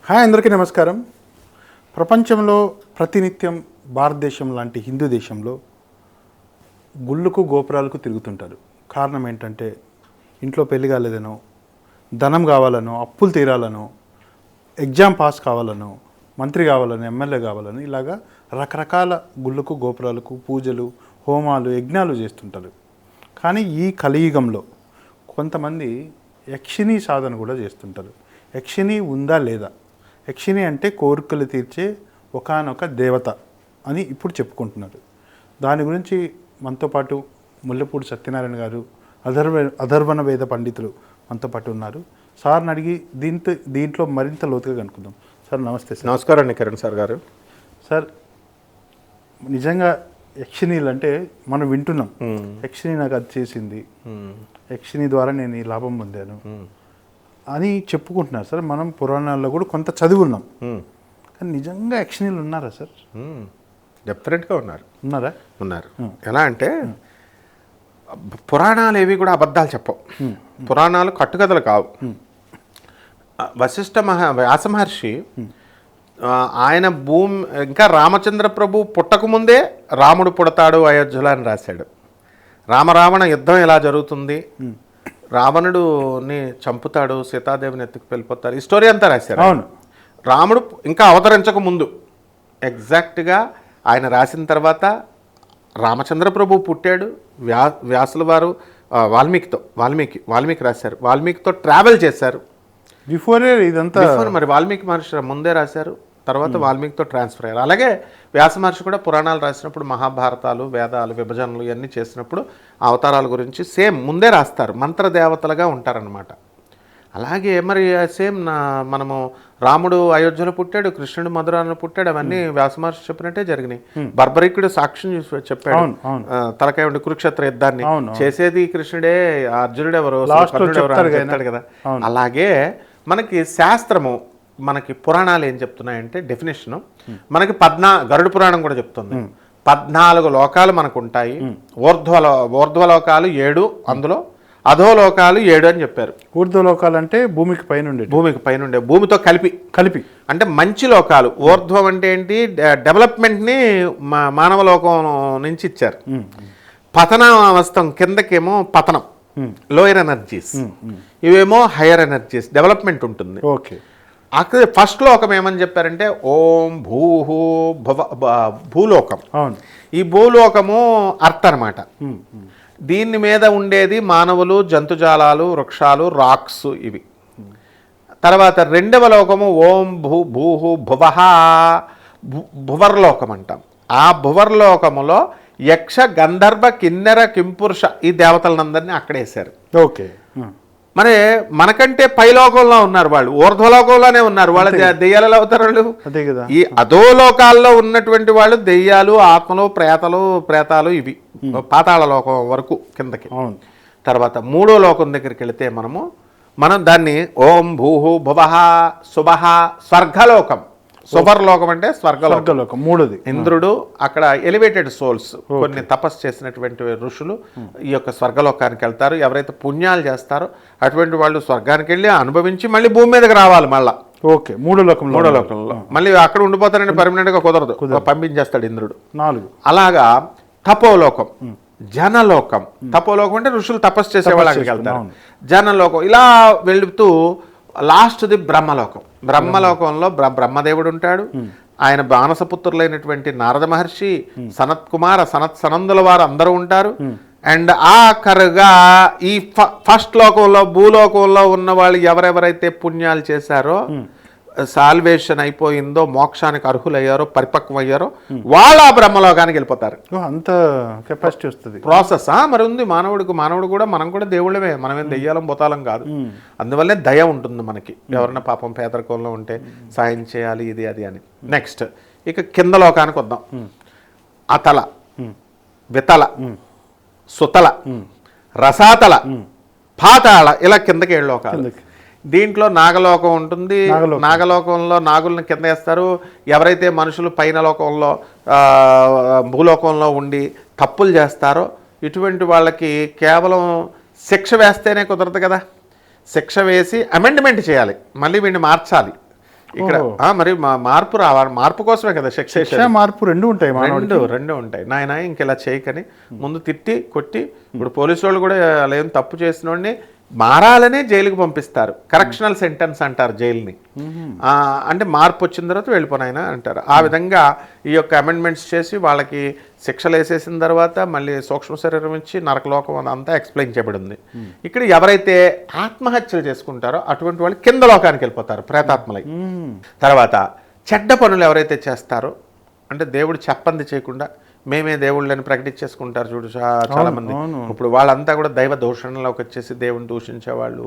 Hi, అందరికీ నమస్కారం. ప్రపంచంలో ప్రతినిత్యం భారతదేశం లాంటి హిందూ దేశంలో గుళ్ళకు గోపురాలకు తిరుగుతుంటారు. కారణం ఏంటంటే ఇంట్లో పెళ్లి కాలేదనో, ధనం కావాలనో, అప్పులు తీరాలనో, ఎగ్జామ్ పాస్ కావాలనో, మంత్రి కావాలనో, ఎమ్మెల్యే కావాలనో, ఇలాగా రకరకాల గుళ్ళకు గోపురాలకు పూజలు, హోమాలు, యజ్ఞాలు చేస్తుంటారు. కానీ ఈ కలియుగంలో కొంతమంది యక్షిణీ సాధన కూడా చేస్తుంటారు. యక్షిణి ఉందా లేదా? యక్షిణి అంటే కోరికలు తీర్చే ఒకానొక దేవత అని ఇప్పుడు చెప్పుకుంటున్నారు. దాని గురించి మనతో పాటు ముల్లపూడి సత్యనారాయణ గారు, అధర్వణ వేద పండితులు మనతో పాటు ఉన్నారు. సార్ని అడిగి దీంట్లో మరింత లోతుగా కనుక్కుందాం. సార్ నమస్తే. సార్ నమస్కారం అండి కిరణ్ సార్ గారు. సార్, నిజంగా యక్షిణీలు అంటే మనం వింటున్నాం, యక్షిణి నాకు అది చేసింది, యక్షిణి ద్వారా నేను ఈ లాభం పొందాను అని చెప్పుకుంటున్నారు. సార్ మనం పురాణాల్లో కూడా కొంత చదువున్నాం, కానీ నిజంగా యక్షిణీలు ఉన్నారా సార్? డెఫినెట్గా ఉన్నారా? ఉన్నారు. ఎలా అంటే పురాణాలు ఏవి కూడా అబద్ధాలు చెప్పవు. పురాణాలు కట్టుకథలు కావు. వ్యాస మహర్షి ఆయన ఇంకా రామచంద్ర ప్రభు పుట్టకముందే రాముడు పుడతాడు అయోధ్యలో అని రాశాడు. రామరావణ యుద్ధం ఎలా జరుగుతుంది, రావణుడుని చంపుతాడు, సీతాదేవిని ఎత్తుకు వెళ్ళిపోతారు, ఈ స్టోరీ అంతా రాశారు. అవును. రాముడు ఇంకా అవతరించక ముందు ఎగ్జాక్ట్గా ఆయన రాసిన తర్వాత రామచంద్ర ప్రభు పుట్టాడు. వ్యాసుల వారు వాల్మీకి రాశారు. వాల్మీకితో ట్రావెల్ చేశారు. బిఫోరే ఇదంతా మరి వాల్మీకి మహర్షి ముందే రాశారు, తర్వాత వాల్మీకితో ట్రాన్స్ఫర్ అయ్యారు. అలాగే వ్యాస మహర్షి కూడా పురాణాలు రాసినప్పుడు మహాభారతాలు, వేదాలు, విభజనలు ఇవన్నీ చేసినప్పుడు అవతారాల గురించి సేమ్ ముందే రాస్తారు, మంత్రదేవతలుగా ఉంటారనమాట. అలాగే మరి సేమ్ మనము రాముడు అయోధ్యలో పుట్టాడు, కృష్ణుడు మధురాలో పుట్టాడు, అవన్నీ వ్యాస మహర్షి చెప్పినట్టే జరిగినాయి. బర్బరీకుడు సాక్ష్యం చెప్పాడు, తలకాయ ఉండి కురుక్షేత్ర యుద్ధాన్ని చేసేది కృష్ణుడే, అర్జునుడు ఎవరు, కర్ణుడు ఎవరు చెప్తాడు కదా. అలాగే మనకి శాస్త్రము, మనకి పురాణాలు ఏం చెప్తున్నాయంటే డెఫినేషను మనకి గరుడ పురాణం కూడా చెప్తుంది 14 లోకాలు మనకు ఉంటాయి. ఊర్ధ్వలోకాలు 7, అందులో అధోలోకాలు 7 అని చెప్పారు. ఊర్ధ్వలోకాలు అంటే భూమికి పైన భూమితో కలిపి అంటే మంచి లోకాలు. ఊర్ధ్వం అంటే ఏంటి? డెవలప్మెంట్ని మానవ లోకం నుంచి ఇచ్చారు. పతనావస్థం కిందకేమో పతనం, లోయర్ ఎనర్జీస్, ఇవేమో హయ్యర్ ఎనర్జీస్, డెవలప్మెంట్ ఉంటుంది. ఓకే. అక్కడ ఫస్ట్ లోకం ఏమని చెప్పారంటే ఓం భూలోకం. ఈ భూలోకము అర్త్ అనమాట. దీని మీద ఉండేది మానవులు, జంతుజాలాలు, వృక్షాలు, రాక్స్ ఇవి. తర్వాత రెండవ లోకము ఓం భువర్లోకం అంటాం. ఆ భువర్లోకములో యక్ష, గంధర్వ, కిన్నెర, కింపురుష ఈ దేవతలందరినీ అక్కడేశారు. ఓకే. మరి మనకంటే పైలోకంలో ఉన్నారు వాళ్ళు, ఊర్ధ్వలోకంలోనే ఉన్నారు. వాళ్ళ దెయ్యాలలో అవుతారు వాళ్ళు. ఈ అధోలోకాల్లో ఉన్నటువంటి వాళ్ళు దెయ్యాలు, ఆత్మలు, ప్రేతాలు ఇవి పాతాళ లోకం వరకు కిందకి. తర్వాత 3వ లోకం దగ్గరికి వెళితే మనం దాన్ని ఓం భువః సువః స్వర్గలోకం. సువర్లోకం అంటే స్వర్గలోకం. 3ది ఇంద్రుడు, అక్కడ ఎలివేటెడ్ సోల్స్, కొన్ని తపస్సు చేసినటువంటి ఋషులు ఈ యొక్క స్వర్గలోకానికి వెళ్తారు. ఎవరైతే పుణ్యాలు చేస్తారో అటువంటి వాళ్ళు స్వర్గానికి వెళ్ళి అనుభవించి మళ్ళీ భూమి మీదకి రావాలి మళ్ళా. ఓకే. 3వ లోకంలో మళ్ళీ అక్కడ ఉండిపోతారంటే పర్మనెంట్గా కుదరదు, పంపించేస్తాడు ఇంద్రుడు. 4 అలాగా తపోలోకం, జనలోకం. తపోలోకం అంటే ఋషులు తపస్సు చేసేవాళ్ళు అక్కడికి వెళ్తారు. జనలోకం ఇలా వెళుతూ లాస్ట్ది బ్రహ్మలోకం. బ్రహ్మలోకంలో బ్రహ్మదేవుడు ఉంటాడు. ఆయన బాణసపుత్రులైనటువంటి నారద మహర్షి, సనత్ కుమార, సనందుల వారు అందరూ ఉంటారు. అండ్ ఆఖరుగా ఈ ఫస్ట్ లోకంలో, భూలోకంలో ఉన్న వాళ్ళు ఎవరెవరైతే పుణ్యాలు చేశారో, సాల్వేషన్ అయిపోయిందో, మోక్షానికి అర్హులయ్యారో, పరిపక్వమయ్యారో వాళ్ళు ఆ బ్రహ్మలోకానికి వెళ్ళిపోతారు. అంత కెపాసిటీ వస్తుంది. ప్రాసెస్ మరి ఉంది మానవుడు కూడా. మనం కూడా దేవుళ్ళమే, మనమేం దెయ్యాలం బొతాలం కాదు. అందువల్లే దయ ఉంటుంది మనకి. ఎవరైనా పాపం పేదరికంలో ఉంటే సాయం చేయాలి, ఇది అది అని. నెక్స్ట్ ఇక కింద లోకానికి వద్దాం. అతల, వితల, సుతల, రసాతల, పాతాళ, ఇలా కిందకి 7 లోకాలు. దీంట్లో నాగలోకం ఉంటుంది. నాగలోకంలో నాగుల్ని కింద వేస్తారు. ఎవరైతే మనుషులు పైన లోకంలో, భూలోకంలో ఉండి తప్పులు చేస్తారో ఇటువంటి వాళ్ళకి కేవలం శిక్ష వేస్తేనే కుదరదు కదా. శిక్ష వేసి అమెండ్మెంట్ చేయాలి, మళ్ళీ వీడిని మార్చాలి. ఇక్కడ మరి మార్పు రావాలి, మార్పు కోసమే కదా శిక్ష మార్పు రెండు ఉంటాయి, రెండు ఉంటాయి. నాయన ఇంకెలా చేయకని ముందు తిట్టి కొట్టి, ఇప్పుడు పోలీసు వాళ్ళు కూడా అలా ఏం తప్పు చేసిన వాడిని మారాలనే జైలుకి పంపిస్తారు. కరెక్షనల్ సెంటెన్స్ అంటారు జైలుని. అంటే మార్పు వచ్చిన తర్వాత వెళ్ళిపోయినా అంటారు. ఆ విధంగా ఈ యొక్క అమెండ్మెంట్స్ చేసి వాళ్ళకి శిక్షలు వేసేసిన తర్వాత మళ్ళీ సూక్ష్మ శరీరం ఇచ్చి నరకలోకం అంతా ఎక్స్ప్లెయిన్ చేయబడింది. ఇక్కడ ఎవరైతే ఆత్మహత్యలు చేసుకుంటారో అటువంటి వాళ్ళు కింద లోకానికి వెళ్ళిపోతారు, ప్రేతాత్మలై. తర్వాత చెడ్డ పనులు ఎవరైతే చేస్తారో, అంటే దేవుడు చెప్పంది చేయకుండా మేమే దేవుళ్ళని ప్రకటించేసుకుంటారు చూడు చాలా మంది. ఇప్పుడు వాళ్ళంతా కూడా దైవ దూషణలోకి వచ్చేసి దేవుని దూషించేవాళ్ళు.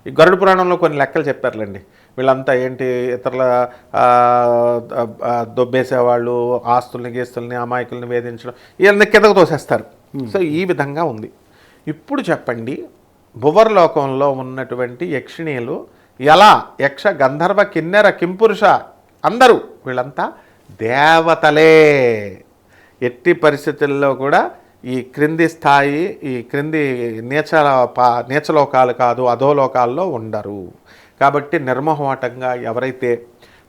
ఈ గరుడ పురాణంలో కొన్ని లెక్కలు చెప్పారులేండి. వీళ్ళంతా ఏంటి, ఇతరుల దొబ్బేసేవాళ్ళు, ఆస్తుల్ని గీస్తుల్ని అమాయకుల్ని వేధించడం, వీళ్ళని కిందకు తోసేస్తారు. సో ఈ విధంగా ఉంది. ఇప్పుడు చెప్పండి, భువర్లోకంలో ఉన్నటువంటి యక్షిణీలు ఎలా, యక్ష గంధర్వ కిన్నెర కింపురుష అందరూ వీళ్ళంతా దేవతలే. ఎట్టి పరిస్థితుల్లో కూడా ఈ క్రింది స్థాయి, ఈ క్రింది నీచలోకాలు కాదు, అధోలోకాల్లో ఉండరు. కాబట్టి నిర్మోహమాటంగా ఎవరైతే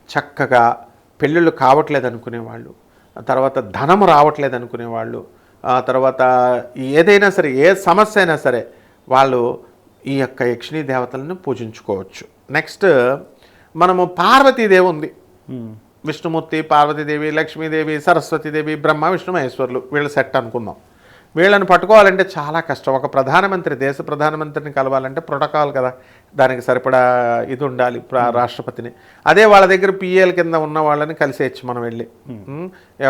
చక్కగా పెళ్ళిళ్ళు కావట్లేదు అనుకునేవాళ్ళు, తర్వాత ధనము రావట్లేదు అనుకునేవాళ్ళు, తర్వాత ఏదైనా సరే ఏ సమస్య అయినా సరే వాళ్ళు ఈ యొక్క యక్షిణీ దేవతలను పూజించుకోవచ్చు. నెక్స్ట్ మనము పార్వతీదేవి ఉంది. విష్ణుమూర్తి, పార్వతీదేవి, లక్ష్మీదేవి, సరస్వతీదేవి, బ్రహ్మ, విష్ణు, మహేశ్వరులు వీళ్ళ సెట్ అనుకుందాం. వీళ్ళని పట్టుకోవాలంటే చాలా కష్టం. ఒక ప్రధానమంత్రి, దేశ ప్రధానమంత్రిని కలవాలంటే ప్రోటోకాల్ కదా, దానికి సరిపడా ఇది ఉండాలి రాష్ట్రపతిని. అదే వాళ్ళ దగ్గర పిఏల కింద ఉన్న వాళ్ళని కలిసేయచ్చు మనం వెళ్ళి.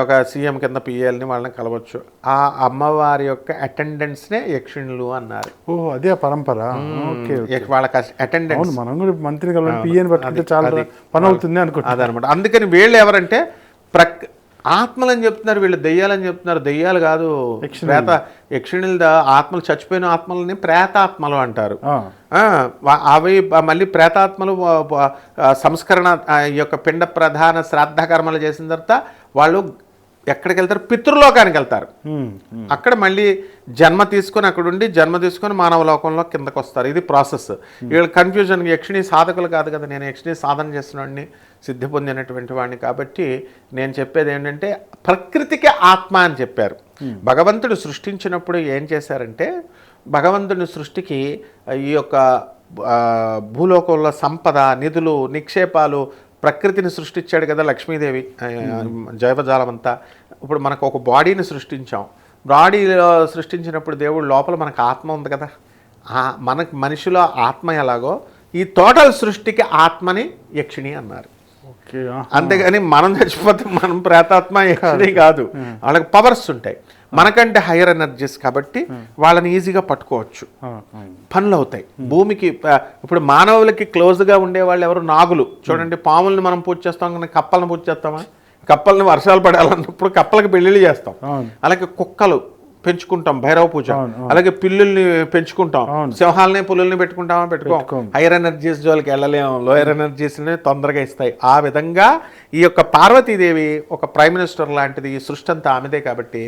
ఒక సీఎం కింద పిఏలని వాళ్ళని కలవచ్చు. ఆ అమ్మవారి యొక్క అటెండెన్స్నే యక్షిణులు అన్నారు. ఓ అదే పరంపర. వాళ్ళకి అటెండెన్స్, మనం కూడా మంత్రి చాలా పని అవుతుంది అనుకుంటా. అదనమాట. అందుకని వీళ్ళు ఎవరంటే ఆత్మలని చెప్తున్నారు, వీళ్ళు దెయ్యాలని చెప్తున్నారు. దెయ్యాలు కాదు, యక్షిణుల ఆత్మలు, చచ్చిపోయిన ఆత్మలని ప్రేతాత్మలు అంటారు. అవి మళ్ళీ ప్రేతాత్మలు సంస్కరణ ఈ యొక్క పిండ ప్రధాన శ్రాద్ధ కర్మలు చేసిన తర్వాత వాళ్ళు ఎక్కడికి వెళ్తారు, పితృలోకానికి వెళ్తారు. అక్కడ మళ్ళీ జన్మ తీసుకొని అక్కడుండి జన్మ తీసుకొని మానవ లోకంలో కిందకు వస్తారు. ఇది ప్రాసెస్. వీళ్ళు కన్ఫ్యూజన్, యక్షిణీ సాధకులు కాదు కదా, నేను యక్షిణీ సాధన చేస్తున్నవాడిని, సిద్ధి పొందినటువంటి వాడిని. కాబట్టి నేను చెప్పేది ఏంటంటే ప్రకృతికి ఆత్మ అని చెప్పారు. భగవంతుడు సృష్టించినప్పుడు ఏం చేశారంటే, భగవంతుడి సృష్టికి ఈ యొక్క భూలోకంలో సంపద, నిధులు, నిక్షేపాలు, ప్రకృతిని సృష్టించాడు కదా లక్ష్మీదేవి, జైవజాలం అంతా. ఇప్పుడు మనకు ఒక బాడీని సృష్టించాం. బాడీలో సృష్టించినప్పుడు దేవుడు లోపల మనకు ఆత్మ ఉంది కదా, మనకు మనిషిలో ఆత్మ ఎలాగో ఈ టోటల్ సృష్టికి ఆత్మని యక్షిణి అన్నారు. అంతేగాని మనం చచ్చిపోతే మనం ప్రేతాత్మ యక్షిణి కాదు. వాళ్ళకి పవర్స్ ఉంటాయి, మనకంటే హైయర్ ఎనర్జీస్. కాబట్టి వాళ్ళని ఈజీగా పట్టుకోవచ్చు, పనులు అవుతాయి. భూమికి ఇప్పుడు మానవులకి క్లోజ్గా ఉండేవాళ్ళు ఎవరు, నాగులు. చూడండి, పాముల్ని మనం పూజ చేస్తాం కానీ కప్పలను పూజ చేస్తామా? కప్పల్ని వర్షాలు పడాలన్నప్పుడు కప్పలకి పెళ్ళిళ్ళు చేస్తాం. అలాగే కుక్కలు పెంచుకుంటాం, భైరవ పూజ. అలాగే పిల్లుల్ని పెంచుకుంటాం, సింహాలని పులుల్ని పెట్టుకోం. హైయర్ ఎనర్జీస్ జోలికి వెళ్ళలేము, లోయర్ ఎనర్జీస్ని తొందరగా ఇస్తాయి. ఆ విధంగా ఈ యొక్క పార్వతీదేవి ఒక ప్రైమ్ మినిస్టర్ లాంటిది. ఈ సృష్టి అంతా ఆమెదే కాబట్టి,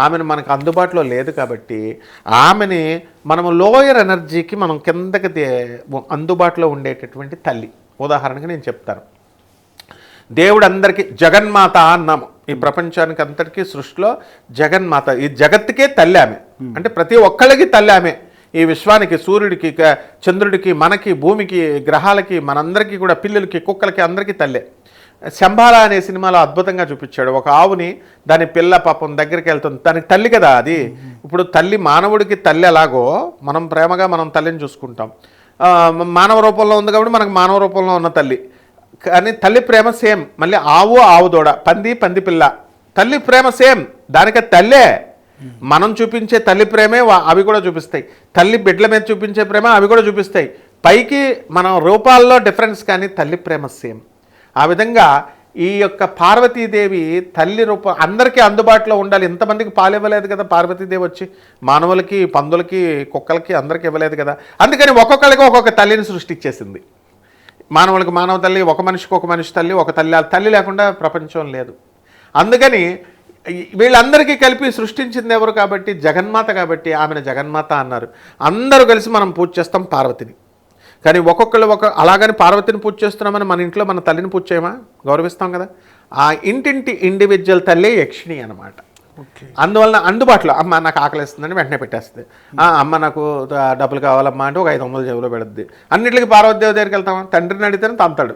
ఆమెను మనకు అందుబాటులో లేదు కాబట్టి ఆమెని మనము లోయర్ ఎనర్జీకి మనం కిందకి అందుబాటులో ఉండేటటువంటి తల్లి. ఉదాహరణకి నేను చెప్తాను, దేవుడు అందరికీ జగన్మాత అన్నాము. ఈ ప్రపంచానికి అంతటికీ సృష్టిలో జగన్మాత, ఈ జగత్తుకే తల్లి ఆమె. అంటే ప్రతి ఒక్కళ్ళకి తల్లి ఆమె. ఈ విశ్వానికి, సూర్యుడికి, చంద్రుడికి, మనకి, భూమికి, గ్రహాలకి, మనందరికీ కూడా, పిల్లలకి, కుక్కలకి, అందరికీ తల్లే. శంబాల అనే సినిమాలో అద్భుతంగా చూపించాడు. ఒక ఆవుని దాని పిల్ల పాపం దగ్గరికి వెళ్తుంది, దానికి తల్లి కదా అది. ఇప్పుడు తల్లి, మానవుడికి తల్లి ఎలాగో మనం ప్రేమగా మనం తల్లిని చూసుకుంటాం. మానవ రూపంలో ఉంది కాబట్టి మనకు మానవ రూపంలో ఉన్న తల్లి. కానీ తల్లి ప్రేమ సేమ్. మళ్ళీ ఆవు దూడ, పంది పిల్ల, తల్లి ప్రేమ సేమ్. దానికి తల్లే. మనం చూపించే తల్లి ప్రేమే అవి కూడా చూపిస్తాయి. తల్లి బిడ్డల మీద చూపించే ప్రేమ అవి కూడా చూపిస్తాయి. పైకి మనం రూపాల్లో డిఫరెన్స్, కానీ తల్లి ప్రేమ సేమ్. ఆ విధంగా ఈ యొక్క పార్వతీదేవి తల్లి రూపం అందరికీ అందుబాటులో ఉండాలి. ఇంతమందికి పాలు ఇవ్వలేదు కదా పార్వతీదేవి వచ్చి, మానవులకి, పందులకి, కుక్కలకి అందరికీ ఇవ్వలేదు కదా. అందుకని ఒక్కొక్కరికి ఒక్కొక్క తల్లిని సృష్టించేసింది. మానవులకు మానవ తల్లి, ఒక మనిషికి ఒక మనిషి తల్లి, ఒక తల్లి లేకుండా ప్రపంచం లేదు. అందుకని వీళ్ళందరికీ కలిపి సృష్టించింది ఎవరు కాబట్టి, జగన్మాత. కాబట్టి ఆమెను జగన్మాత అన్నారు. అందరూ కలిసి మనం పూజ చేస్తాం పార్వతిని. కానీ ఒక్కొక్కళ్ళు అలాగని పార్వతిని పూజ చేస్తున్నామని మన ఇంట్లో మన తల్లిని పూజ చేయమా? గౌరవిస్తాం కదా. ఆ ఇంటింటి ఇండివిజువల్ తల్లే యక్షిణి అనమాట. అందువలన అందుబాటులో అమ్మ నాకు ఆకలిస్తుందని వెంటనే పెట్టేస్తుంది. అమ్మ నాకు డబ్బులు కావాలమ్మా అంటే ఒక 500 జేబులో పెడుద్ది. అన్నింటికి పార్వతీదేవి దగ్గరికి వెళ్తామా? తండ్రిని అడిగితేనే తంతాడు,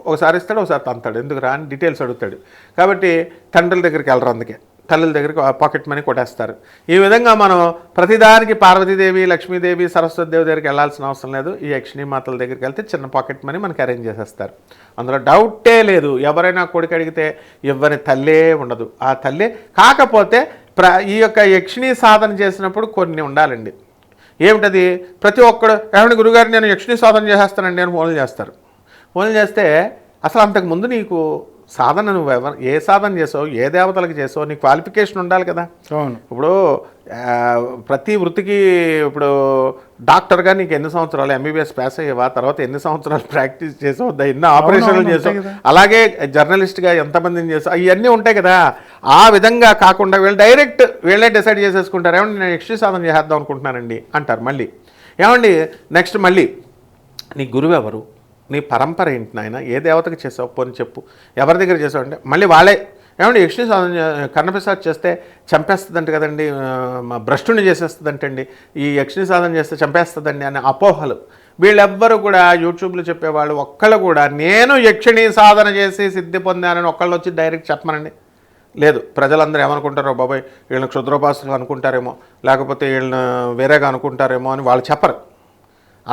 ఒకసారి ఇస్తాడు ఒకసారి తంతాడు, ఎందుకు రా అని డీటెయిల్స్ అడుగుతాడు. కాబట్టి తండ్రుల దగ్గరికి వెళ్ళరు, అందుకే తల్లుల దగ్గరికి పాకెట్ మనీ కొట్టేస్తారు. ఈ విధంగా మనం ప్రతిదానికి పార్వతీదేవి, లక్ష్మీదేవి, సరస్వతీదేవి దగ్గరికి వెళ్ళాల్సిన అవసరం లేదు. ఈ యక్షిణీ మాతల దగ్గరికి వెళ్తే చిన్న పాకెట్ మనీ మనకి అరేంజ్ చేసేస్తారు. అందులో డౌటే లేదు. ఎవరైనా కొడుకు అడిగితే ఇవ్వని తల్లే ఉండదు, ఆ తల్లే. కాకపోతే ఈ యొక్క యక్షిణీ సాధన చేసినప్పుడు కొన్ని ఉండాలండి. ఏమిటది? ప్రతి ఒక్కడు ఏమంటే గురుగారు నేను యక్షిణీ సాధన చేసేస్తానండి అని ఫోన్లు చేస్తారు. ఫోన్లు చేస్తే అసలు అంతకుముందు నీకు సాధన నువ్వు ఏ సాధన చేసావు, ఏ దేవతలకు చేసావు, నీ క్వాలిఫికేషన్ ఉండాలి కదా. అవును. ఇప్పుడు ప్రతి వృత్తికి ఇప్పుడు డాక్టర్గా నీకు ఎన్ని సంవత్సరాలు ఎంబీబీఎస్ పాస్ అయ్యేవా, తర్వాత ఎన్ని సంవత్సరాలు ప్రాక్టీస్ చేసావు, ఎన్ని ఆపరేషన్లు చేసావు, అలాగే జర్నలిస్ట్గా ఎంతమందిని చేసావు, ఇవన్నీ ఉంటాయి కదా. ఆ విధంగా కాకుండా వీళ్ళే డిసైడ్ చేసేసుకుంటారు. ఏమంటే నేను యక్షి సాధన చేద్దాం అనుకుంటున్నానండి అంటారు. మళ్ళీ ఏమండి నెక్స్ట్ మళ్ళీ నీ గురువు ఎవరు, నీ పరంపర ఏంటి నాయన, ఏ దేవతకి చేసావు పోని చెప్పు, ఎవరి దగ్గర చేసావు అంటే మళ్ళీ వాళ్ళే ఏమంటే యక్షిణీ సాధన కన్నప్రసాద్ చేస్తే చంపేస్తుందంట కదండి, భ్రష్టుని చేసేస్తుందంటండి, ఈ యక్షిణీ సాధన చేస్తే చంపేస్తుందండి అనే అపోహలు. వీళ్ళెవ్వరూ కూడా యూట్యూబ్లో చెప్పేవాళ్ళు ఒక్కళ్ళు కూడా నేను యక్షిణీ సాధన చేసి సిద్ధి పొందానని ఒక్కళ్ళు వచ్చి డైరెక్ట్ చెప్పమనండి. లేదు, ప్రజలందరూ ఏమనుకుంటారో బాబాయ్ వీళ్ళని క్షుద్రోపాసకులు అనుకుంటారేమో, లేకపోతే వీళ్ళని వేరేగా అనుకుంటారేమో అని వాళ్ళు చెప్పరు.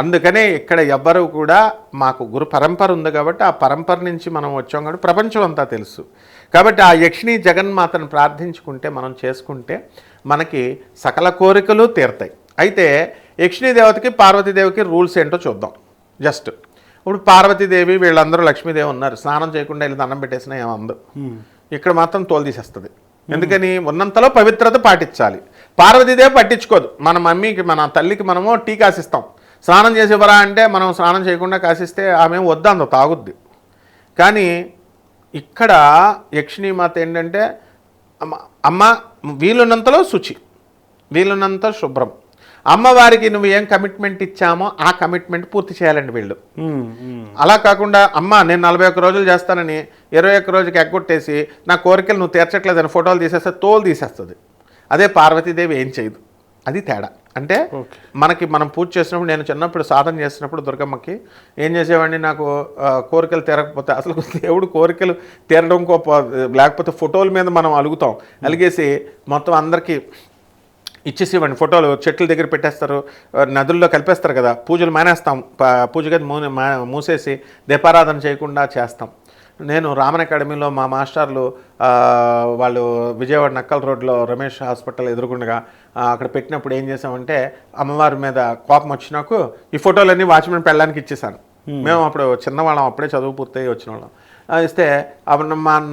అందుకనే ఇక్కడ ఎవ్వరూ కూడా మాకు గురు పరంపర ఉంది కాబట్టి ఆ పరంపర నుంచి మనం వచ్చాం కాబట్టి ప్రపంచం అంతా తెలుసు. కాబట్టి ఆ యక్షిణీ జగన్మాతను ప్రార్థించుకుంటే మనం చేసుకుంటే మనకి సకల కోరికలు తీరుతాయి. అయితే యక్షిణీ దేవతకి పార్వతీదేవికి రూల్స్ ఏంటో చూద్దాం. జస్ట్ ఇప్పుడు పార్వతీదేవి వీళ్ళందరూ లక్ష్మీదేవి ఉన్నారు, స్నానం చేయకుండా వెళ్ళి దండం పెట్టేసినా ఏమందు, ఇక్కడ మాత్రం తోలు తీసేస్తుంది. ఎందుకని? ఉన్నంతలో పవిత్రత పాటించాలి. పార్వతీదేవి పట్టించుకోదు. మన మమ్మీకి మన తల్లికి మనము టీ కాసిస్తాం, స్నానం చేసి ఇవ్వరా అంటే మనం స్నానం చేయకుండా కాసిస్తే ఆమె వద్దందో తాగుద్ది. కానీ ఇక్కడ యక్షిణీమాత ఏంటంటే అమ్మ వీలున్నంతలో శుచి, వీలున్నంత శుభ్రం, అమ్మవారికి నువ్వు ఏం కమిట్మెంట్ ఇచ్చామో ఆ కమిట్మెంట్ పూర్తి చేయాలండి వీళ్ళు. అలా కాకుండా అమ్మ నేను 41 రోజులు చేస్తానని 21 రోజుకి ఎగ్గొట్టేసి నా కోరికలు నువ్వు తీర్చట్లేదని ఫోటోలు తీసేస్తే తోలు తీసేస్తుంది. అదే పార్వతీదేవి ఏం చేయదు. అది తేడా. అంటే మనం పూజ చేసినప్పుడు, నేను చిన్నప్పుడు సాధన చేసినప్పుడు దుర్గమ్మకి ఏం చేసేవాడిని, నాకు కోరికలు తీరకపోతే అసలు దేవుడు కోరికలు తీరడం లేకపోతే ఫోటోల మీద మనం అలుగుతాం, అలిగేసి మొత్తం అందరికీ ఇచ్చేసేవాడిని. ఫోటోలు చెట్ల దగ్గర పెట్టేస్తారు, నదుల్లో కలిపేస్తారు కదా, పూజలు మానేస్తాం, పూజ గది మూసేసి దీపారాధన చేయకుండా చేస్తాం. నేను రామన్ అకాడమీలో మా మాస్టర్లు వాళ్ళు విజయవాడ నక్కల్ రోడ్లో రమేష్ హాస్పిటల్ ఎదురుగుండగా అక్కడ పెట్టినప్పుడు ఏం చేసామంటే అమ్మవారి మీద కోపం వచ్చినాకు ఈ ఫోటోలన్నీ వాచ్మెన్ పెళ్ళడానికి ఇచ్చేసాను. మేము అప్పుడు చిన్నవాళ్ళం, అప్పుడే చదువు పూర్తయి వచ్చిన వాళ్ళం. ఇస్తే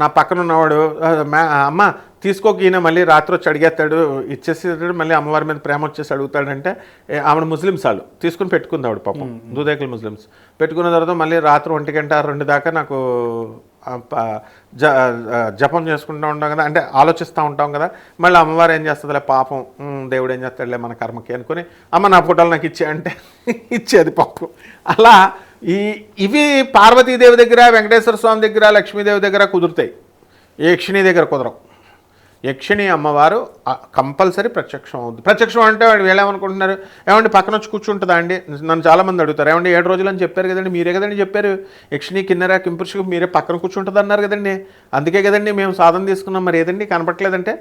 నా పక్కన ఉన్నవాడు అమ్మ తీసుకోక ఈయన మళ్ళీ రాత్రి వచ్చి అడిగేస్తాడు, ఇచ్చేసేటాడు, మళ్ళీ అమ్మవారి మీద ప్రేమ వచ్చేసి అడుగుతాడంటే ఆవిడ ముస్లిమ్స్ వాళ్ళు తీసుకుని పెట్టుకుంది. ఆవిడ పాపం దూదేకులు ముస్లిమ్స్ పెట్టుకున్న తర్వాత మళ్ళీ రాత్రి 1 గంట 2 దాకా నాకు జపం చేసుకుంటూ ఉంటాం కదా, అంటే ఆలోచిస్తూ ఉంటాం కదా. మళ్ళీ అమ్మవారు ఏం చేస్తుందిలే పాపం, దేవుడు ఏం చేస్తాడులే మన కర్మకి అనుకుని అమ్మ నా ఫోటోలు నాకు ఇచ్చే అంటే ఇచ్చేది పాపం. అలా ఇవి పార్వతీదేవి దగ్గర, వెంకటేశ్వర స్వామి దగ్గర, లక్ష్మీదేవి దగ్గర కుదురుతాయి, యక్షిణీ దగ్గర కుదరవు. యక్షిణి అమ్మవారు కంపల్సరీ ప్రత్యక్షం అవుద్ది. ప్రత్యక్షం అంటే వీళ్ళు ఏమనుకుంటున్నారు, ఏమంటే పక్కన వచ్చి కూర్చుంటుందా అండి? నన్ను చాలామంది అడుగుతారు, ఏమంటే 7 రోజులు అని చెప్పారు కదండి, మీరే కదండి చెప్పారు, యక్షిణి కిన్నెర కింపురుషుకు మీరే పక్కన కూర్చుంటుంది అన్నారు కదండి, అందుకే కదండి మేము సాధన తీసుకున్నాం, మరి ఏదండి కనపట్లేదంటే?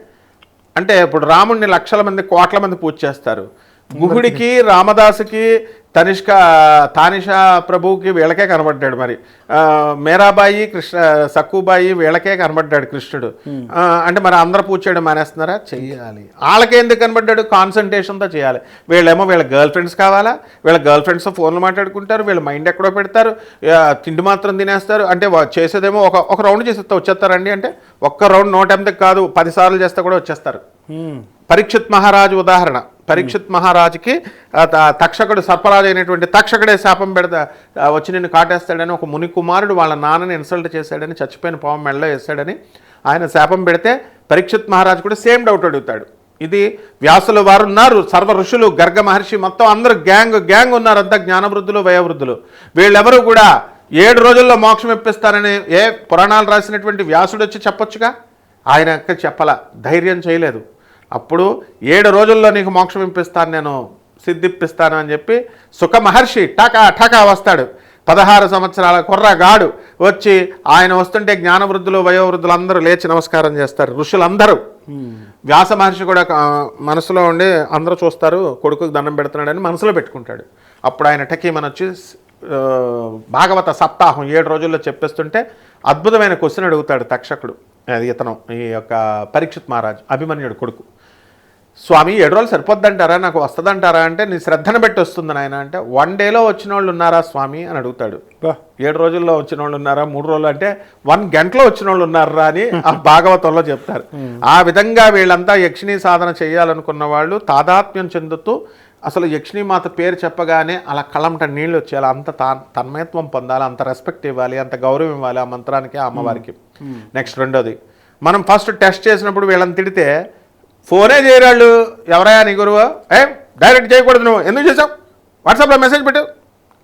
అంటే ఇప్పుడు రాముడిని లక్షల మంది కోట్ల మంది పూజ చేస్తారు, గుహుడికి రామదాసుకి తానిషా ప్రభువుకి వీళ్ళకే కనబడ్డాడు, మరి మేరాబాయి సక్కుబాయి వీళ్ళకే కనబడ్డాడు కృష్ణుడు. అంటే మరి అందరూ పూజ చేయడం మానేస్తున్నారా? చెయ్యాలి. వాళ్ళకే ఎందుకు కనబడ్డాడు? కాన్సన్ట్రేషన్తో చేయాలి. వీళ్ళేమో వీళ్ళ గర్ల్ ఫ్రెండ్స్ కావాలా, వీళ్ళ గర్ల్ ఫ్రెండ్స్తో ఫోన్లు మాట్లాడుకుంటారు, వీళ్ళ మైండ్ ఎక్కడో పెడతారు, తిండి మాత్రం తినేస్తారు. అంటే చేసేదేమో ఒక రౌండ్ చేసేస్తే వచ్చేస్తారండి, అంటే ఒక్క రౌండ్ 108 కాదు 10 సార్లు చేస్తే కూడా వచ్చేస్తారు. పరీక్షిత్ మహారాజు ఉదాహరణ. పరీక్షిత్ మహారాజుకి తక్షకుడు సర్పరాజు అయినటువంటి తక్షకుడే శాపం పెడతా వచ్చి నిన్ను కాటేస్తాడని ఒక ముని కుమారుడు వాళ్ళ నాన్నని ఇన్సల్ట్ చేశాడని, చచ్చిపోయిన పాము మెడలో వేస్తాడని ఆయన శాపం పెడితే పరీక్షిత్ మహారాజు కూడా సేమ్ డౌట్ అడుగుతాడు, ఇది వ్యాసుల వారు ఉన్నారు, సర్వ ఋషులు, గర్గ మహర్షి, మొత్తం అందరూ గ్యాంగ్ ఉన్నారు, అంతా జ్ఞానవృద్ధులు, వయోవృద్ధులు. వీళ్ళెవరూ కూడా 7 రోజుల్లో మోక్షం ఇప్పిస్తారని ఏ పురాణాలు రాసినటువంటి వ్యాసుడు వచ్చి చెప్పొచ్చుగా, ఆయన చెప్పాల, ధైర్యం చేయలేదు. అప్పుడు 7 రోజుల్లో నీకు మోక్షం ఇప్పిస్తాను, నేను సిద్ధిప్పిస్తాను అని చెప్పి సుఖ మహర్షి ఠకా వస్తాడు. 16 సంవత్సరాల కుర్రగాడు వచ్చి ఆయన వస్తుంటే జ్ఞానవృద్ధులు, వయోవృద్ధులు అందరూ లేచి నమస్కారం చేస్తారు, ఋషులందరూ. వ్యాస మహర్షి కూడా మనసులో ఉండి అందరూ చూస్తారు, కొడుకుకి దండం పెడుతున్నాడని మనసులో పెట్టుకుంటాడు. అప్పుడు ఆయన టకీమని వచ్చి భాగవత సప్తాహం 7 రోజుల్లో చెప్పేస్తుంటే అద్భుతమైన క్వశ్చన్ అడుగుతాడు తక్షకుడు. అది ఇతను ఈ యొక్క పరీక్షిత్ మహారాజ్, అభిమన్యుడు కొడుకు. స్వామి 7 రోజులు సరిపోద్దంటారా, నాకు వస్తుందంటారా అంటే, నీ శ్రద్ధను బట్టి వస్తుంది ఆయన అంటే, 1 డేలో వచ్చిన వాళ్ళు ఉన్నారా స్వామి అని అడుగుతాడు. 7 రోజుల్లో వచ్చిన వాళ్ళు ఉన్నారా, 3 రోజులు అంటే 1 గంటలో వచ్చిన వాళ్ళు ఉన్నారా అని ఆ భాగవతంలో చెప్తారు. ఆ విధంగా వీళ్ళంతా యక్షిణీ సాధన చేయాలనుకున్న వాళ్ళు తాదాత్మ్యం చెందుతూ అసలు యక్షిణీమాత పేరు చెప్పగానే అలా కళ్ళంట నీళ్ళు వచ్చేయాలి, అంత తన్మయత్వం పొందాలి, అంత రెస్పెక్ట్ ఇవ్వాలి, అంత గౌరవం ఇవ్వాలి ఆ మంత్రానికి, ఆ అమ్మవారికి. నెక్స్ట్ రెండోది, మనం ఫస్ట్ టెస్ట్ చేసినప్పుడు వీళ్ళని తిడితే ఫోనే చేయరాళ్ళు, ఎవరయ్యా నీ గురువు, డైరెక్ట్ చేయకూడదు, నువ్వు ఎందుకు చేసావు, వాట్సాప్లో మెసేజ్ పెట్టు,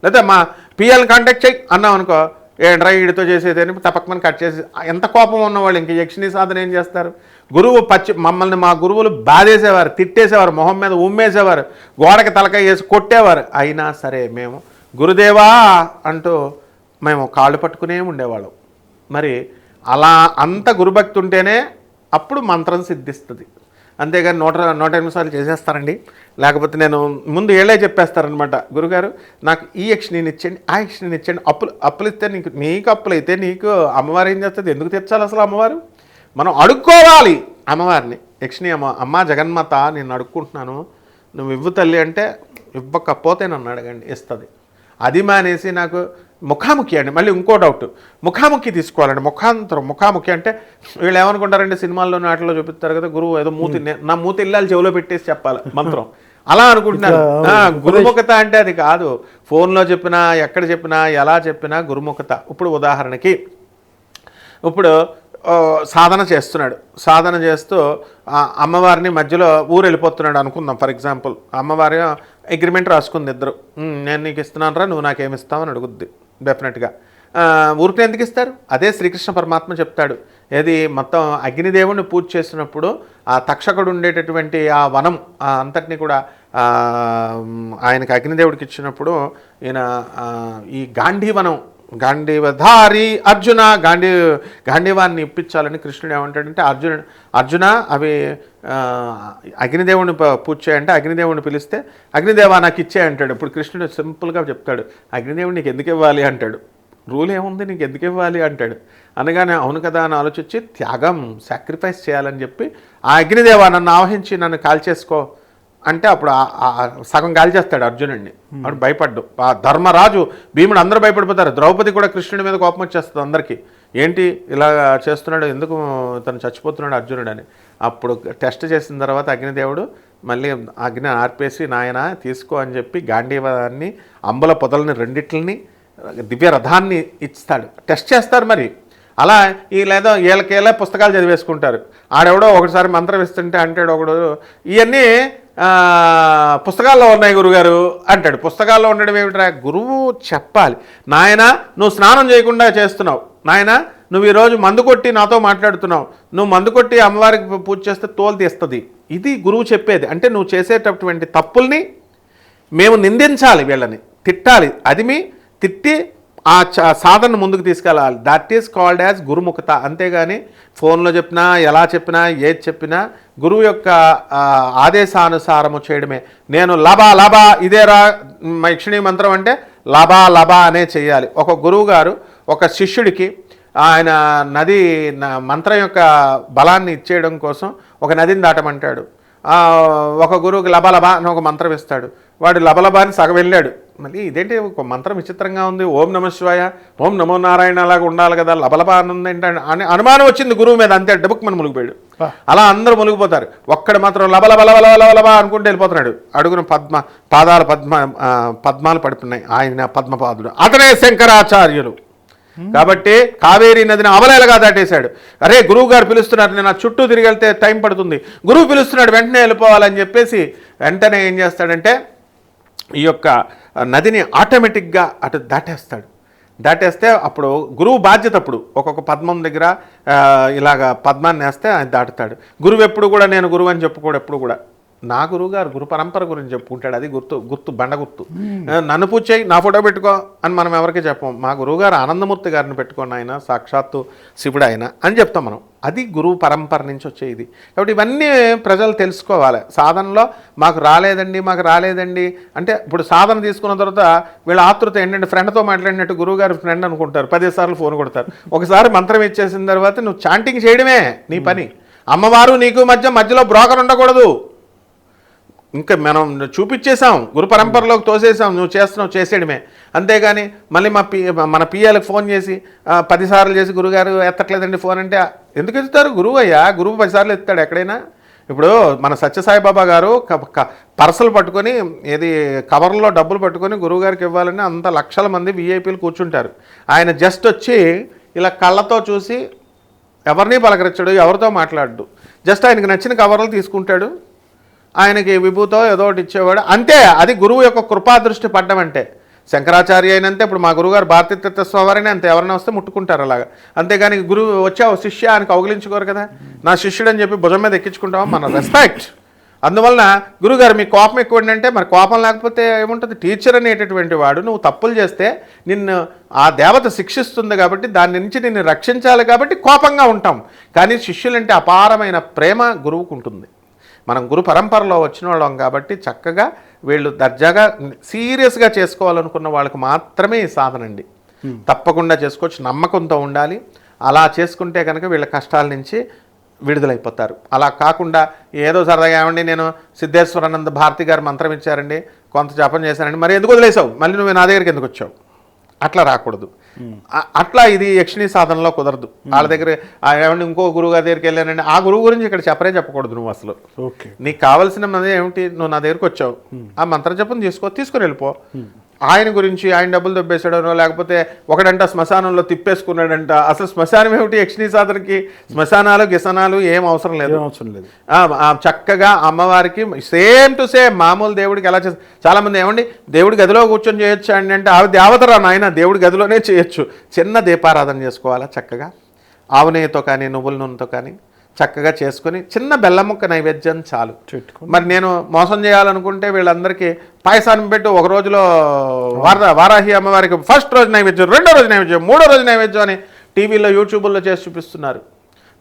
లేదా మా పిఎల్ని కాంటాక్ట్ చేయి అన్నావు అనుకో, ఏంట్రా వీడితో చేసేది అని తప్పకమని కట్ చేసి, ఎంత కోపం ఉన్నవాళ్ళు ఇంక యక్షిణీ సాధన ఏం చేస్తారు. గురువు మమ్మల్ని మా గురువులు బాధేసేవారు, తిట్టేసేవారు, మొహం మీద ఉమ్మేసేవారు, గోడకి తలకాయ వేసి కొట్టేవారు. అయినా సరే మేము గురుదేవా అంటూ మేము కాళ్ళు పట్టుకునే ఉండేవాళ్ళం. మరి అలా అంత గురుభక్తి ఉంటేనే అప్పుడు మంత్రం సిద్ధిస్తుంది. అంతేగాని 108 సార్లు చేసేస్తారండి, లేకపోతే నేను ముందు ఏళ్ళే చెప్పేస్తారనమాట, గురుగారు నాకు ఈ యక్షిణిని ఇచ్చేయండి, ఆ యక్షిణిని ఇచ్చేయండి, అప్పులు ఇస్తే నీకు అప్పులు అయితే నీకు అమ్మవారు ఏం చేస్తుంది, ఎందుకు తెచ్చాలి అసలు అమ్మవారు, మనం అడుక్కోవాలి అమ్మవారిని. యక్షిణి అమ్మ జగన్మాత నేను అడుక్కుంటున్నాను, నువ్వు ఇవ్వు తల్లి అంటే, ఇవ్వకపోతే నన్ను అడగండి, ఇస్తుంది. అది మానేసి నాకు ముఖాముఖి అండి, మళ్ళీ ఇంకో డౌట్, ముఖాముఖి తీసుకోవాలండి, ముఖాముఖి అంటే వీళ్ళు ఏమనుకుంటారంటే సినిమాల్లో నాటిలో చూపిస్తారు కదా, గురువు ఏదో నా మూతి ఇల్లాలి చెవిలో పెట్టేసి చెప్పాలి మంత్రం, అలా అనుకుంటున్నారు. గురుముఖత అంటే అది కాదు, ఫోన్లో చెప్పినా ఎక్కడ చెప్పినా ఎలా చెప్పినా గురుముఖత. ఇప్పుడు ఉదాహరణకి ఇప్పుడు సాధన చేస్తున్నాడు, సాధన చేస్తూ అమ్మవారిని మధ్యలో ఊరు వెళ్ళిపోతున్నాడు అనుకుందాం ఫర్ ఎగ్జాంపుల్, అమ్మవారి అగ్రిమెంట్ రాసుకుంది ఇద్దరు, నేను నీకు ఇస్తున్నాను రా, నువ్వు నాకేమిస్తావు అని అడుగుద్ది డెఫినెట్గా. ఊరికి ఎందుకు ఇస్తారు, అదే శ్రీకృష్ణ పరమాత్మ చెప్తాడు, ఏది మొత్తం అగ్నిదేవుని పూజ చేసినప్పుడు ఆ తక్షకుడు ఉండేటటువంటి ఆ వనం అంతటిని కూడా ఆయనకి అగ్నిదేవుడికి ఇచ్చినప్పుడు ఈయన ఈ గాంధీవనం, గాంధీవధారి అర్జున, గాంధీవాన్ని ఇప్పించాలని కృష్ణుడు ఏమంటాడంటే, అర్జున అవి అగ్నిదేవుని పూజ చేయంటే అగ్నిదేవుని పిలిస్తే అగ్నిదేవా నాకు ఇచ్చే అంటాడు. ఇప్పుడు కృష్ణుడు సింపుల్గా చెప్తాడు, అగ్నిదేవుడు నీకు ఎందుకు ఇవ్వాలి అంటాడు, రూల్ ఏముంది నీకు ఎందుకు ఇవ్వాలి అంటాడు. అనగానే అవును కదా అని ఆలోచించి త్యాగం, సాక్రిఫైస్ చేయాలని చెప్పి, ఆ అగ్నిదేవా నన్ను ఆవహించి నన్ను కాల్చేసుకో అంటే అప్పుడు సగం గాలి చేస్తాడు అర్జునుడిని. అప్పుడు భయపడ్డు ఆ ధర్మరాజు, భీముడు అందరూ భయపడిపోతారు, ద్రౌపది కూడా కృష్ణుడి మీద కోపం వచ్చేస్తుంది అందరికీ, ఏంటి ఇలా చేస్తున్నాడు, ఎందుకు తను చచ్చిపోతున్నాడు అర్జునుడు అని. అప్పుడు టెస్ట్ చేసిన తర్వాత అగ్నిదేవుడు మళ్ళీ అగ్ని ఆర్పేసి నాయన తీసుకో అని చెప్పి గాంధీవాన్ని, అంబుల పొదలని రెండిట్లని, దివ్య రథాన్ని ఇస్తాడు. టెస్ట్ చేస్తారు మరి అలా. లేదో వీళ్ళకేళ్ళ పుస్తకాలు చదివేసుకుంటారు. ఆడెవడో ఒకసారి మంత్రం ఇస్తుంటే అంటాడు ఒకడు, ఇవన్నీ పుస్తకాల్లో ఉన్నాయి గురుగారు అంటాడు. పుస్తకాల్లో ఉండడం ఏమిట్రా, గురువు చెప్పాలి, నాయన నువ్వు స్నానం చేయకుండా చేస్తున్నావు, నాయన నువ్వు ఈరోజు మందు కొట్టి నాతో మాట్లాడుతున్నావు, నువ్వు మందు కొట్టి అమ్మవారికి పూజ చేస్తే తోలు తీస్తుంది, ఇది గురువు చెప్పేది. అంటే నువ్వు చేసేటటువంటి తప్పుల్ని మేము నిందించాలి, వీళ్ళని తిట్టాలి, అది మీ తిట్టి ఆ సాధన ముందుకు తీసుకెళ్ళాలి. దట్ ఈస్ కాల్డ్ యాజ్ గురుముఖత. అంతేగాని ఫోన్లో చెప్పినా ఎలా చెప్పినా ఏది చెప్పినా గురువు యొక్క ఆదేశానుసారము చేయడమే. నేను లబా ఇదేరా యక్షిణీ మంత్రం అంటే లబా అనే చేయాలి. ఒక గురువు గారు ఒక శిష్యుడికి ఆయన నది మంత్రం యొక్క బలాన్ని ఇచ్చేయడం కోసం ఒక నదిని దాటమంటాడు. ఒక గురువుకి లబలబా అని ఒక మంత్రం ఇస్తాడు, వాడు లబలబా అని సగం వెళ్ళాడు. మళ్ళీ ఇదేంటి ఒక మంత్రం విచిత్రంగా ఉంది, ఓం నమ శివాయ ఓం నమో నారాయణ అలాగా ఉండాలి కదా, లబలబా అని ఉంది ఏంటంటే అని అనుమానం వచ్చింది గురువు మీద, అంతే డబ్బుకు మనం మునిగిపోయాడు. అలా అందరూ మునిగిపోతారు, ఒక్కడ మాత్రం లబలబలబలబలబా అనుకుంటూ వెళ్ళిపోతున్నాడు. అడుగున పద్మాలు పడిపోయినాయి, ఆయన పద్మపాదుడు, అతనే శంకరాచార్యులు. కాబట్టి కావేరీ నదిని అవలేలగా దాటేశాడు. అరే గురువు గారు పిలుస్తున్నారు, నేను ఆ చుట్టూ తిరిగి వెళ్తే టైం పడుతుంది, గురువు పిలుస్తున్నాడు వెంటనే వెళ్ళిపోవాలని చెప్పేసి వెంటనే ఏం చేస్తాడంటే ఈ యొక్క నదిని ఆటోమేటిక్గా అటు దాటేస్తే అప్పుడు గురువు బాధ్యత. అప్పుడు ఒక్కొక్క పద్మం దగ్గర ఇలాగ పద్మాన్ని వేస్తే ఆయన దాటుతాడు. గురువు ఎప్పుడు కూడా నేను గురువు అని చెప్పుకోడు, ఎప్పుడు కూడా నా గురువు గారు గురు పరంపర గురించి చెప్పుకుంటాడు. అది గుర్తు బండ గుర్తు. నన్ను పూజ చేయి, నా ఫోటో పెట్టుకో అని మనం ఎవరికి చెప్పం. మా గురువు గారు ఆనందమూర్తి గారిని పెట్టుకోండి, ఆయన సాక్షాత్తు శివుడు ఆయన అని చెప్తాం మనం. అది గురువు పరంపర నుంచి వచ్చేది. కాబట్టి ఇవన్నీ ప్రజలు తెలుసుకోవాలి. సాధనలో మాకు రాలేదండి అంటే ఇప్పుడు సాధన తీసుకున్న తర్వాత వీళ్ళ ఆతృత ఏంటంటే ఫ్రెండ్తో మాట్లాడినట్టు గురువు గారు ఫ్రెండ్ అనుకుంటారు, 10 సార్లు ఫోన్ కొడతారు. ఒకసారి మంత్రం ఇచ్చేసిన తర్వాత నువ్వు చాంటింగ్ చేయడమే నీ పని. అమ్మవారు నీకు మధ్యలో బ్రోకర్ ఉండకూడదు. ఇంకా మనం చూపించేసాం, గురు పరంపరలోకి తోసేసాం, నువ్వు చేసేయడమే. అంతేగాని మళ్ళీ మన పిఎలకు ఫోన్ చేసి 10 సార్లు చేసి గురుగారు ఎత్తట్లేదండి ఫోన్ అంటే ఎందుకు ఎత్తుతారు? గురువు అయ్యా, గురువు 10 సార్లు ఎత్తాడు ఎక్కడైనా. ఇప్పుడు మన సత్యసాయిబాబా గారు పర్సలు పట్టుకొని కవర్లో డబ్బులు పట్టుకొని గురువుగారికి ఇవ్వాలని అంత లక్షల మంది విఐపీలు కూర్చుంటారు. ఆయన జస్ట్ వచ్చి ఇలా కళ్ళతో చూసి ఎవరిని పలకరించడు, ఎవరితో మాట్లాడు, జస్ట్ ఆయనకు నచ్చిన కవర్లు తీసుకుంటాడు, ఆయనకి విభూతో ఏదో ఒకటి ఇచ్చేవాడు అంతే. అది గురువు యొక్క కృపాదృష్టి పడ్డం అంటే. శంకరాచార్య అయినంతే, ఇప్పుడు మా గురువుగారు భారతీ తీర్థస్వామిని అంతే, ఎవరైనా వస్తే ముట్టుకుంటారు అలాగా. అంతేగాని గురువు వచ్చావు శిష్య అని కౌగిలించుకోరు కదా. నా శిష్యుడు అని చెప్పి భుజం మీద ఎక్కించుకుంటాం, మన రెస్పెక్ట్. అందువలన గురుగారు మీకు కోపం ఎక్కువ అంటే, మరి కోపం లేకపోతే ఏముంటుంది? టీచర్ అనేటటువంటి వాడు నువ్వు తప్పులు చేస్తే నిన్ను ఆ దేవత శిక్షిస్తుంది కాబట్టి దాని నుంచి నిన్ను రక్షించాలి కాబట్టి కోపంగా ఉంటాం. కానీ శిష్యులంటే అపారమైన ప్రేమ గురువుకు ఉంటుంది. మనం గురు పరంపరలో వచ్చిన వాళ్ళం కాబట్టి చక్కగా వీళ్ళు దర్జాగా సీరియస్గా చేసుకోవాలనుకున్న వాళ్ళకి మాత్రమే ఈ సాధన అండి. తప్పకుండా చేసుకోవచ్చు, నమ్మకంతో ఉండాలి. అలా చేసుకుంటే కనుక వీళ్ళ కష్టాల నుంచి విడుదలైపోతారు. అలా కాకుండా ఏదో సరదాగా ఏమండి నేను సిద్ధేశ్వరానంద భారతి గారు మంత్రం ఇచ్చారండి, కొంత జపం చేశానండి, మరి ఎందుకు వదిలేసావు, మళ్ళీ నువ్వు నా దగ్గరికి ఎందుకు వచ్చావు, అట్లా రాకూడదు. అట్లా ఇది యక్షిణీ సాధనలో కుదరదు. వాళ్ళ దగ్గర ఏమంటే ఇంకో గురువు గారి దగ్గరికి వెళ్ళానండి, ఆ గురువు గురించి ఇక్కడ చెప్పకూడదు. నువ్వు అసలు నీకు కావాల్సిన ఏమిటి, నువ్వు నా దగ్గరికి వచ్చావు, ఆ మంత్ర జపం తీసుకొని వెళ్ళిపో. ఆయన గురించి ఆయన డబ్బులు దొబ్బేసాడనో లేకపోతే ఒకడంట శ్మశానంలో తిప్పేసుకున్నాడంట. అసలు శ్మశానం ఏమిటి యక్షిణీ సాధనకి? శ్మశానాలు గిసనాలు ఏం అవసరం లేదు. చక్కగా అమ్మవారికి సేమ్ టు సేమ్ మామూలు దేవుడికి ఎలా చేస్తారు. చాలామంది ఏమండి దేవుడి గదిలో కూర్చొని చేయొచ్చు అండి అంటే, ఆవి దేవతరా నాయన, దేవుడి గదిలోనే చేయొచ్చు. చిన్న దీపారాధన చేసుకోవాలా చక్కగా, ఆవు నెయ్యితో కానీ నువ్వుల నూనెతో కానీ చక్కగా చేసుకొని చిన్న బెల్లం ముక్క నైవేద్యం చాలు. మరి నేను మోసం చేయాలనుకుంటే వీళ్ళందరికీ పాయసాన్ని పెట్టి ఒక రోజులో వారాహి అమ్మవారికి ఫస్ట్ రోజు నైవేద్యం, రెండో రోజు నైవేద్యం, మూడో రోజు నైవేద్యం అని టీవీలో యూట్యూబ్లో చేసి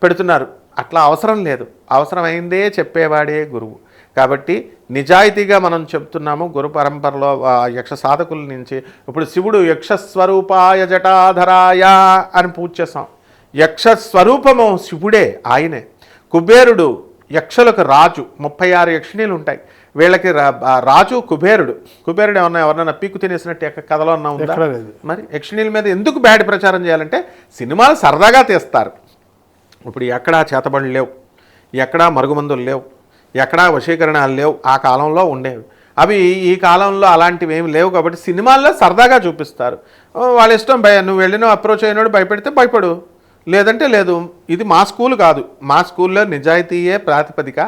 పెడుతున్నారు. అట్లా అవసరం లేదు. అవసరమైందే చెప్పేవాడే గురువు. కాబట్టి నిజాయితీగా మనం చెప్తున్నాము. గురు పరంపరలో యక్ష సాధకుల నుంచి ఇప్పుడు శివుడు యక్షస్వరూపాయ జటాధరాయ అని పూజ చేస్తాం. యక్ష స్వరూపము శివుడే, ఆయనే. కుబేరుడు యక్షలకు రాజు, 36 యక్షిణీలు ఉంటాయి. వీళ్ళకి రాజు కుబేరుడు ఎవరన్నా పీకు తినేసినట్టు కథలో అన్నా ఉందా? మరి యక్షిణీల మీద ఎందుకు బ్యాడ్ ప్రచారం చేయాలంటే సినిమాలు సరదాగా తీస్తారు. ఇప్పుడు ఎక్కడా చేతబడులు లేవు, ఎక్కడా మరుగుమందులు లేవు, ఎక్కడా వశీకరణాలు లేవు. ఆ కాలంలో ఉండేవి. అవి ఈ కాలంలో అలాంటివి ఏమి లేవు కాబట్టి సినిమాల్లో సరదాగా చూపిస్తారు. వాళ్ళ ఇష్టం. నువ్వు వెళ్ళిన అప్రోచ్ అయినాడు భయపెడితే భయపడు, లేదంటే లేదు. ఇది మా స్కూల్ కాదు. మా స్కూల్లో నిజాయితీయే ప్రాతిపదిక.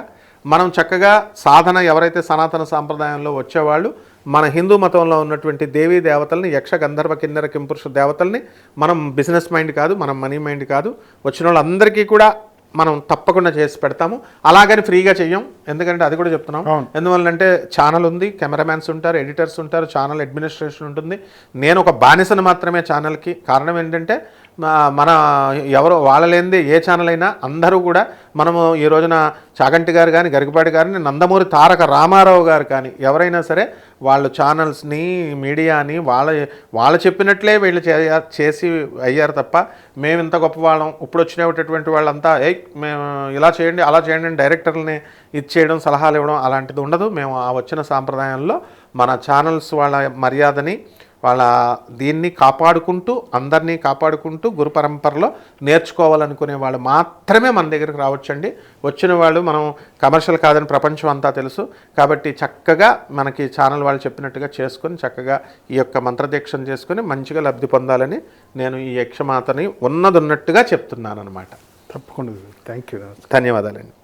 మనం చక్కగా సాధన ఎవరైతే సనాతన సాంప్రదాయంలో వచ్చేవాళ్ళు మన హిందూ మతంలో ఉన్నటువంటి దేవీ దేవతల్ని, యక్ష గంధర్వ కిన్నెర కింపురుష దేవతల్ని మనం బిజినెస్ మైండ్ కాదు, మనం మనీ మైండ్ కాదు, వచ్చిన వాళ్ళందరికీ కూడా మనం తప్పకుండా చేసి పెడతాము. అలాగని ఫ్రీగా చెయ్యం, ఎందుకంటే అది కూడా చెప్తున్నాం. ఎందువల్లంటే ఛానల్ ఉంది, కెమెరామ్యాన్స్ ఉంటారు, ఎడిటర్స్ ఉంటారు, ఛానల్ అడ్మినిస్ట్రేషన్ ఉంటుంది. నేను ఒక బానిసను మాత్రమే ఛానల్కి. కారణం ఏంటంటే మన ఎవరో వాళ్ళ లేనిదే ఏ ఛానల్ అయినా అందరూ కూడా మనము ఈ రోజున చాగంటి గారు కానీ, గరికపాటి గారిని, నందమూరి తారక రామారావు గారు కానీ ఎవరైనా సరే వాళ్ళు ఛానల్స్ని, మీడియాని వాళ్ళు చెప్పినట్లే వీళ్ళు చేసి అయ్యారు తప్ప మేము ఇంత గొప్పవాళ్ళం, ఇప్పుడు వచ్చినటువంటి వాళ్ళంతా మేము ఇలా చేయండి అలా చేయండి అని డైరెక్టర్లని ఇచ్చేయడం, సలహాలు ఇవ్వడం అలాంటిది ఉండదు. మేము ఆ వచ్చిన సాంప్రదాయంలో మన ఛానల్స్ వాళ్ళ మర్యాదని, వాళ్ళ దీన్ని కాపాడుకుంటూ అందరినీ కాపాడుకుంటూ గురు పరంపరలో నేర్చుకోవాలనుకునే వాళ్ళు మాత్రమే మన దగ్గరికి రావచ్చండి. వచ్చిన వాళ్ళు మనం కమర్షియల్ కాదని ప్రపంచం అంతా తెలుసు కాబట్టి చక్కగా మనకి ఛానల్ వాళ్ళు చెప్పినట్టుగా చేసుకొని చక్కగా ఈ యొక్క మంత్రదీక్షను చేసుకొని మంచిగా లబ్ధి పొందాలని నేను ఈ యక్షమాతని ఉన్నట్టుగా చెప్తున్నాను అనమాట. తప్పకుండా. Thank you. ధన్యవాదాలండి.